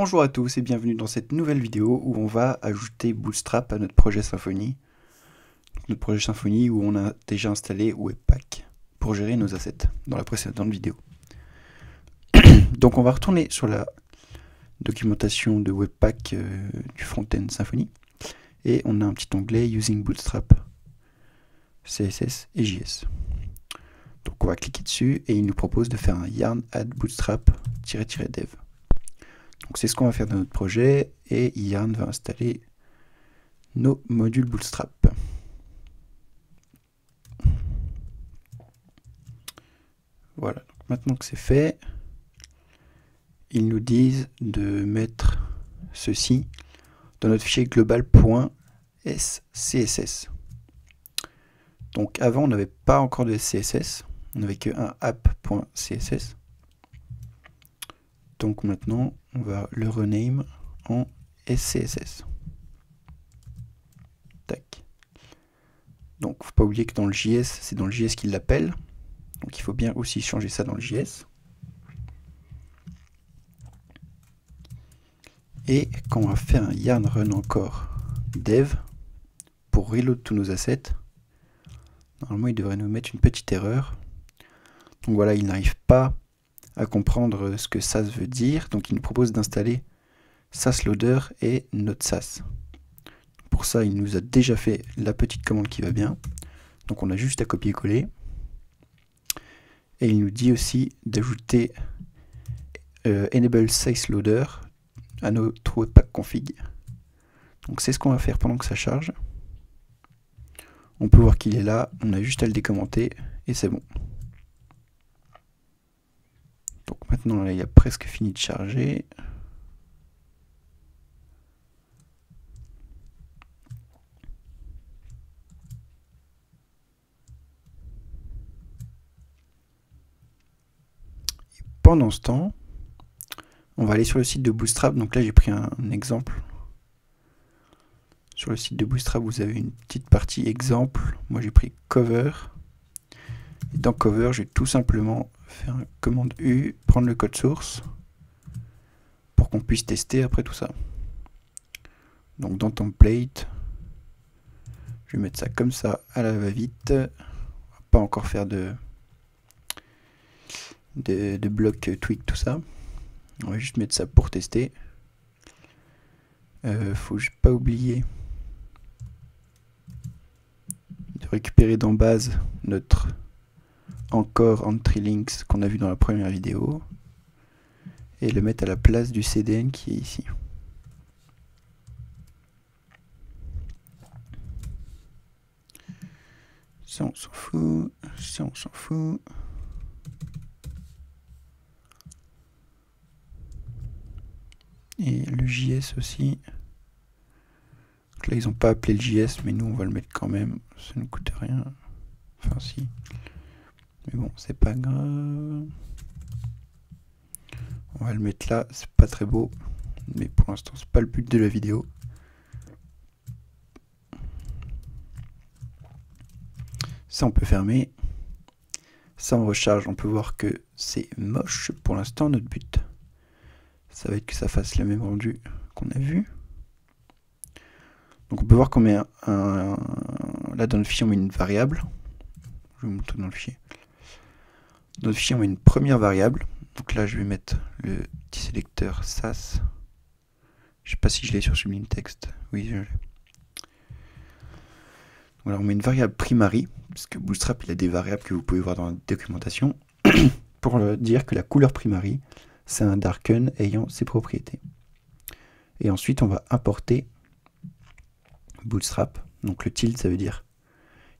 Bonjour à tous et bienvenue dans cette nouvelle vidéo où on va ajouter Bootstrap à notre projet Symfony. Notre projet Symfony où on a déjà installé Webpack pour gérer nos assets dans la précédente vidéo. Donc on va retourner sur la documentation de Webpack du front-end Symfony et on a un petit onglet Using Bootstrap, CSS et JS. Donc on va cliquer dessus et il nous propose de faire un yarn add bootstrap-dev. Donc c'est ce qu'on va faire dans notre projet et Yarn va installer nos modules Bootstrap. Voilà, donc maintenant que c'est fait, ils nous disent de mettre ceci dans notre fichier global.scss. Donc avant on n'avait pas encore de CSS, on n'avait que un app.css. Donc maintenant, on va le rename en SCSS. Tac. Donc, faut pas oublier que dans le JS, c'est dans le JS qu'il l'appelle. Donc, il faut bien aussi changer ça dans le JS. Et quand on va faire un yarn run encore dev pour reload tous nos assets, normalement, il devrait nous mettre une petite erreur. Donc voilà, il n'arrive pas à comprendre ce que SAS veut dire, donc il nous propose d'installer SASLoader et NodeSAS. Pour ça, il nous a déjà fait la petite commande qui va bien, donc on a juste à copier-coller. Et il nous dit aussi d'ajouter Enable SASLoader à notre Webpack config. Donc c'est ce qu'on va faire pendant que ça charge. On peut voir qu'il est là, on a juste à le décommenter et c'est bon. Donc maintenant, là, il a presque fini de charger. Et pendant ce temps, on va aller sur le site de Bootstrap. Donc là, j'ai pris un exemple. Sur le site de Bootstrap, vous avez une petite partie exemple. Moi, j'ai pris cover. Et dans cover, je vais tout simplement faire un commande U, prendre le code source pour qu'on puisse tester après tout ça. Donc dans template, je vais mettre ça comme ça à la va-vite. On va pas encore faire de bloc tweak, tout ça. On va juste mettre ça pour tester. Faut pas oublier de récupérer dans base notre encore entry links qu'on a vu dans la première vidéo et le mettre à la place du CDN qui est ici. Ça on s'en fout, ça on s'en fout. Et le JS aussi. Donc là ils n'ont pas appelé le JS mais nous on va le mettre quand même, ça ne coûte rien. Enfin si. Mais bon, c'est pas grave. On va le mettre là, c'est pas très beau. Mais pour l'instant, c'est pas le but de la vidéo. Ça, on peut fermer. Ça, on recharge. On peut voir que c'est moche. Pour l'instant, notre but, ça va être que ça fasse le même rendu qu'on a vu. Donc, on peut voir qu'on met là, dans le fichier, on met une variable. Je vais vous montrer dans le fichier. Dans le fichier, on met une première variable. Donc là, je vais mettre le petit sélecteur SAS. Je sais pas si je l'ai sur Sublime Text. Oui, je l'ai. Voilà, on met une variable primary, parce que Bootstrap, il a des variables que vous pouvez voir dans la documentation, pour dire que la couleur primary, c'est un darken ayant ses propriétés. Et ensuite, on va importer Bootstrap. Donc le tilde, ça veut dire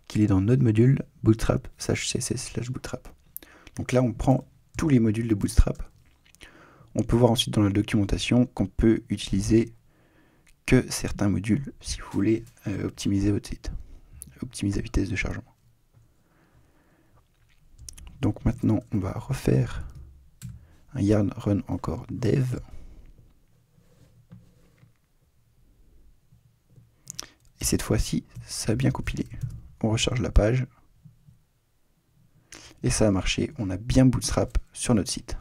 qu'il est dans notre module Bootstrap /css/bootstrap. Donc là, on prend tous les modules de Bootstrap. On peut voir ensuite dans la documentation qu'on peut utiliser que certains modules si vous voulez optimiser votre site, optimiser la vitesse de chargement. Donc maintenant, on va refaire un yarn run encore dev. Et cette fois-ci, ça a bien compilé. On recharge la page. Et ça a marché, on a bien Bootstrap sur notre site.